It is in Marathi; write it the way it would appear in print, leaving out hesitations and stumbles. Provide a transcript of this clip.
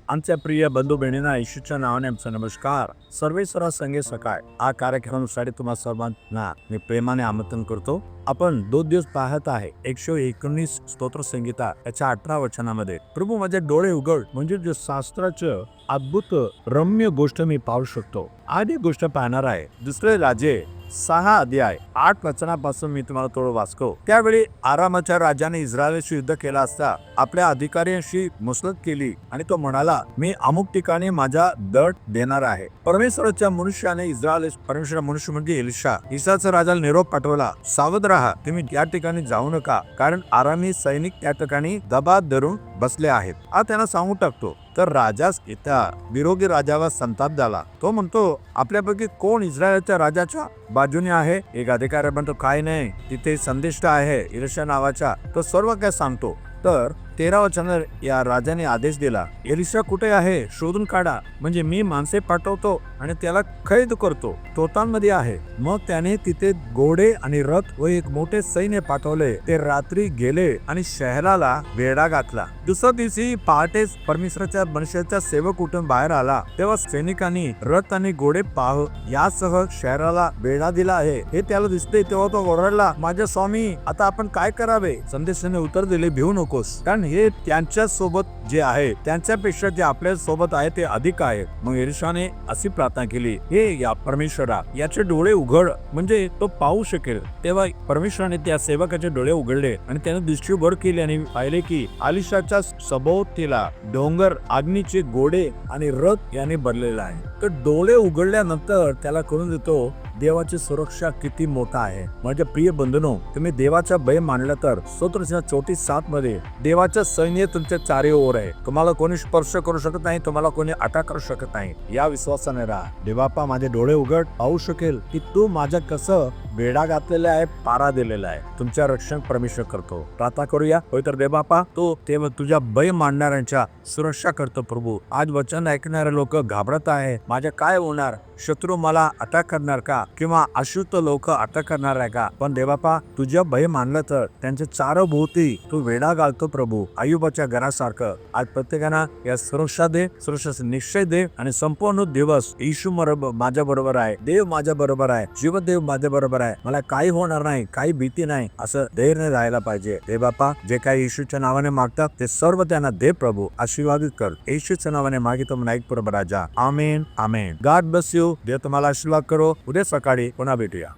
आमच्या प्रिय बंधू बहिणींना येशूच्या नावाने आमचा नमस्कार. सर्वेश्वरा संगे सकाळ हा कार्यक्रमासाठी तुम्हा सर्वांना मी प्रेमाने आमंत्रण करतो. आपण 2 दिवस पाहत आहे 119 स्तोत्र संगीता याच्या 18 वचनामध्ये प्रभू माझे डोळे उघड, म्हणजे जे शास्त्राचं अद्भुत रम्य गोष्ट मी पाहू शकतो. आज एक गोष्ट पाहणार आहे. दुसरे राजे 6 अध्याय 8 वचनापासून मी तुम्हाला थोडं वाचतो. त्यावेळी आरामाच्या राजाने इस्रायलशी युद्ध केला असता आपल्या अधिकाऱ्यांशी मसलत केली आणि तो म्हणाला, मी अमुक ठिकाणी माझा दट देणार आहे. परमेश्वराच्या मनुष्याने परमेश्वर मनुष्य म्हणजे इसाचा राजाला निरोप पाठवला, सावध राहा, तुम्ही त्या ठिकाणी जाऊ नका, कारण आरामी सैनिक त्या ठिकाणी दबा धरून बसले आहेत. हा त्यांना सांगून टाकतो. तर राजास विरोधी राजावर संताप झाला. तो म्हणतो, आपल्यापैकी कोण इस्रायलच्या राजाच्या बाजूने आहे? एक अधिकारी म्हणतो, काय नाही, तिथे संदेष्ट आहे इलिशा नावाचा, तो सर्व काय सांगतो. तर 13 वचनात या राजाने आदेश दिला, एलिशा कुठे आहे शोधून काढा, म्हणजे मी माणसे पाठवतो आणि त्याला कैद करतो. तोतांमध्ये आहे. मग त्याने तिथे घोडे आणि रथ व एक मोठे सैन्य पाठवले. ते रात्री गेले आणि शहराला वेढा घातला. दुसऱ्या दिवशी पहाटेच परमेश्वराच्या मनुष्याचा सेवक उठून बाहेर आला. तेव्हा सैनिकांनी रथ आणि घोडे यासह शहराला वेढा दिला आहे हे त्याला दिसते. तेव्हा तो ओरडला, माझ्या स्वामी, आता आपण काय करावे? संदेशाने उत्तर दिले, भिवू नकोस, कारण हे त्यांच्या सोबत जे आहे त्यांच्यापेक्षा जे आपल्या सोबत आहे ते अधिक आहे. मग एलिशाने अशी प्रार्थना केली, हे या परमेश्वरा, याचे डोळे उघड, म्हणजे तो पाहू शकेल. तेव्हा परमेश्वराने त्या सेवकाचे डोळे उघडले आणि त्याने दृष्टी वर केली आणि पाहिले की एलिशाच्या सभोवतीला डोंगर, अग्नीचे घोडे आणि रथ याने भरलेला आहे. तर डोळे उघडल्यानंतर त्याला कळून देतो देवाची सुरक्षा किती मोठा आहे. माझ्या प्रिय बंधूंनो, तुम्ही देवाचा भय मानला तर स्तोत्र 34:7 मध्ये देवाचं सैन्य तुमच्या चारी ओर आहे. तुम्हाला कोणी स्पर्श करू शकत नाही, तुम्हाला कोणी अटॅक करू शकत नाही. या विश्वासाने राहा. देवापा, माझे डोळे उघड, पाहू शकेल की तू माझ्या कसं वेढा घातलेला आहे, पारा दिलेला आहे. तुमच्या रक्षण परमेश्वर करतो. प्रार्थना करूया. होय तर देवापा, तो तेव्हा तुझ्या भय मानणाऱ्यांच्या सुरक्षा करतो. प्रभू, आज वचन ऐकणारे लोक घाबरत आहे, माझ्या काय होणार, शत्रू मला अटॅक करणार का, किंवा अशुद्ध लोक अटॅक करणार आहे का? पण देवापा, तुझ्या भय मानलं तर त्यांच्या चारभोवती तू वेढा घालतो. प्रभू, आयुबाच्या घरासारखं आज प्रत्येकांना या सुरक्षा दे, सुरक्षाचा निश्चय दे, आणि संपूर्ण दिवस येशू माझ्या बरोबर आहे, देव माझ्या बरोबर आहे, जीवदेव माझ्या बरोबर आहे, मला काही होणार नाही, काही भीती नाही, असं धैर्य राहायला पाहिजे. देवापा, जे काही येशूच्या नावाने मागतात ते सर्व त्यांना दे. प्रभू, आशीर्वादित कर. येशूच्या नावाने मागितो म्हणून ऐक प्रभू राजा. Amen, amen. God bless you. देव तुम्हाला आशीर्वाद करो. उद्या सकाळी पुन्हा भेटूया.